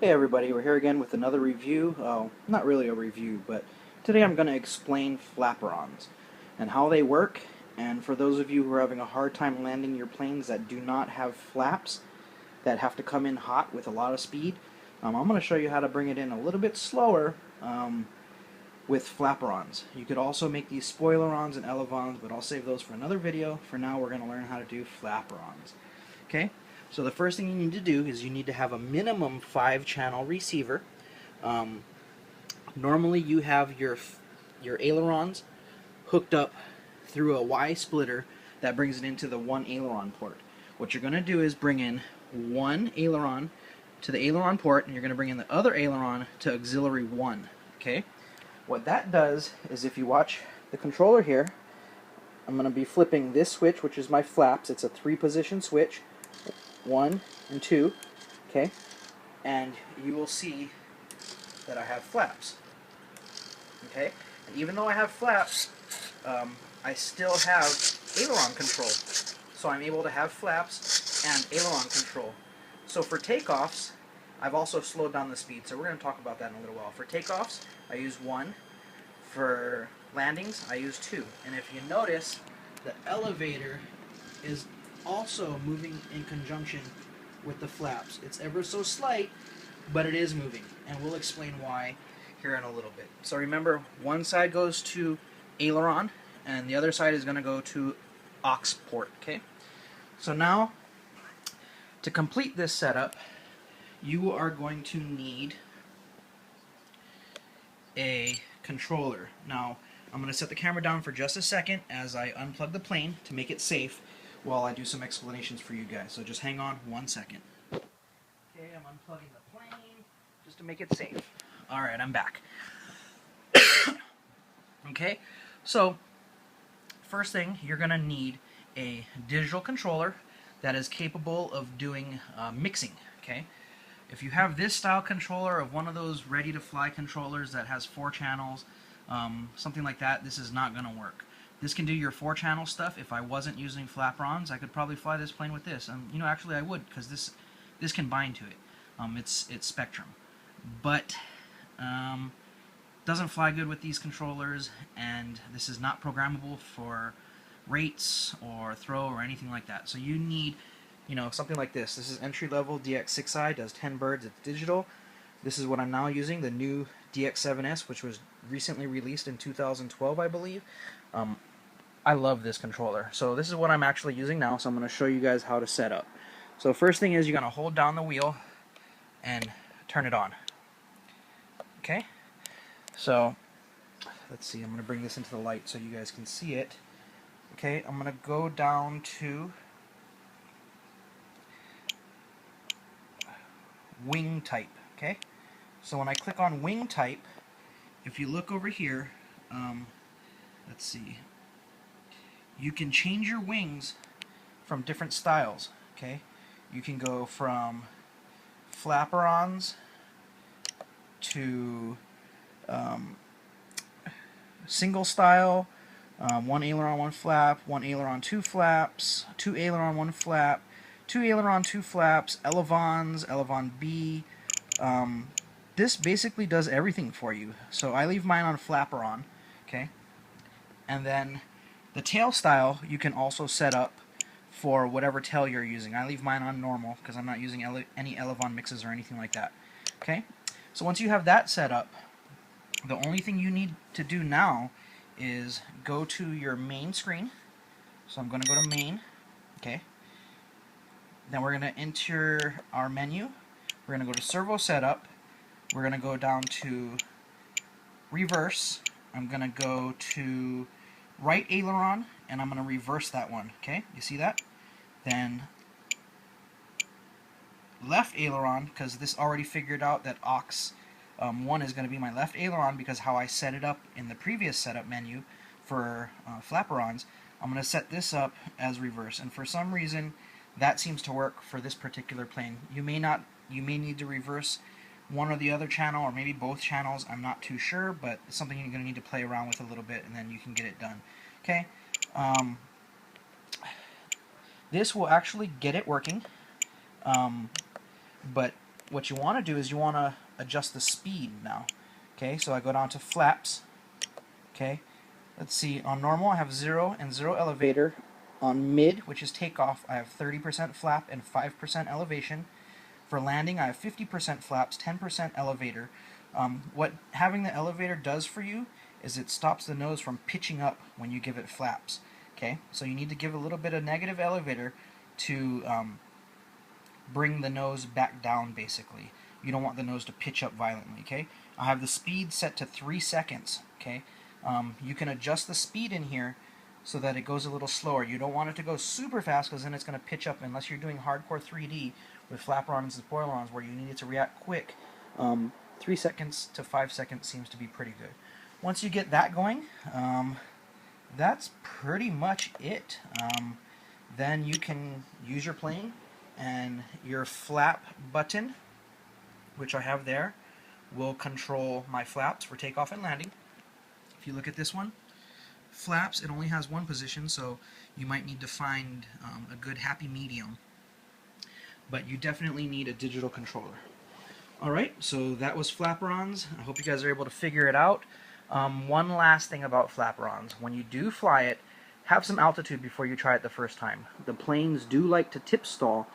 Hey everybody, we're here again with another review. Not really a review, but today I'm going to explain flaperons and how they work. And for those of you who are having a hard time landing your planes that do not have flaps, that have to come in hot with a lot of speed, I'm going to show you how to bring it in a little bit slower with flaperons. You could also make these spoilerons and elevons, but I'll save those for another video. For now, we're going to learn how to do flaperons. Okay, so the first thing you need to do is you need to have a minimum 5-channel receiver. Um, Normally you have your ailerons hooked up through a Y splitter that brings it into the one aileron port. What you're going to do is bring in one aileron to the aileron port, and you're going to bring in the other aileron to auxiliary 1. Okay, what that does is, if you watch the controller here, I'm going to be flipping this switch, which is my flaps. It's a 3-position switch, 1 and 2, okay, and you will see that I have flaps, okay, and even though I have flaps, I still have aileron control, so I'm able to have flaps and aileron control. So for takeoffs, I've also slowed down the speed, so we're going to talk about that in a little while. For takeoffs, I use 1. For landings, I use 2. And if you notice, the elevator is also moving in conjunction with the flaps. It's ever so slight, but it is moving, and we'll explain why here in a little bit. So remember, one side goes to aileron, and the other side is going to go to aux port, okay? So now, to complete this setup, you are going to need a controller. Now, I'm going to set the camera down for just a second as I unplug the plane to make it safe while I do some explanations for you guys. So just hang on 1 second. Okay, I'm unplugging the plane just to make it safe. Alright, I'm back. Okay, so first thing, you're going to need a digital controller that is capable of doing mixing. Okay, if you have this style controller of one of those ready-to-fly controllers that has 4 channels, something like that, this is not going to work. This can do your 4-channel stuff. If I wasn't using flaperons, I could probably fly this plane with this. Actually I would, because this can bind to it. It's Spectrum, but doesn't fly good with these controllers, and this is not programmable for rates or throw or anything like that. So you need, something like this. This is entry-level DX6i, does 10 birds, it's digital. This is what I'm now using, the new DX7S, which was recently released in 2012, I believe. I love this controller. So this is what I'm actually using now, so I'm going to show you guys how to set up. So first thing is, you're going to hold down the wheel and turn it on. Okay? So, let's see, I'm going to bring this into the light so you guys can see it. Okay, I'm going to go down to wing type. Okay, so when I click on wing type, if you look over here, let's see, you can change your wings from different styles. Okay, you can go from flaperons to single style, 1 aileron, 1 flap, 1 aileron, 2 flaps, 2 aileron, 1 flap, 2 aileron, 2 flaps, elevons, elevon B. This basically does everything for you. So I leave mine on flaperon, okay? And then the tail style you can also set up for whatever tail you're using. I leave mine on normal because I'm not using any elevon mixes or anything like that. Okay? So once you have that set up, the only thing you need to do now is go to your main screen. So I'm going to go to main. Okay. Then we're going to enter our menu. We're going to go to servo setup. We're going to go down to reverse. I'm going to go to right aileron, and I'm going to reverse that one. Okay, you see that? Then left aileron, because this already figured out that aux 1 is going to be my left aileron because how I set it up in the previous setup menu for flaperons. I'm going to set this up as reverse, and for some reason that seems to work for this particular plane. You may need to reverse one or the other channel, or maybe both channels. I'm not too sure, but it's something you're going to need to play around with a little bit, and then you can get it done. Okay, this will actually get it working, but what you want to do is you want to adjust the speed now. Okay, so I go down to flaps. Okay, let's see, on normal I have 0 and 0 elevator. On mid, which is takeoff, I have 30% flap and 5% elevation. For landing, I have 50% flaps, 10% elevator. What having the elevator does for you is it stops the nose from pitching up when you give it flaps. Okay, so you need to give a little bit of negative elevator to bring the nose back down, basically. You don't want the nose to pitch up violently. Okay, I have the speed set to 3 seconds. Okay, you can adjust the speed in here so that it goes a little slower. You don't want it to go super fast because then it's going to pitch up unless you're doing hardcore 3D with Flaperons and Spoilerons where you need it to react quick. 3 seconds to 5 seconds seems to be pretty good. Once you get that going, that's pretty much it. Then you can use your plane, and your flap button, which I have there, will control my flaps for takeoff and landing. If you look at this one, flaps, it only has one position, so you might need to find a good happy medium. But you definitely need a digital controller. Alright, so that was Flaperons. I hope you guys are able to figure it out. One last thing about Flaperons. When you do fly it, have some altitude before you try it the first time. The planes do like to tip stall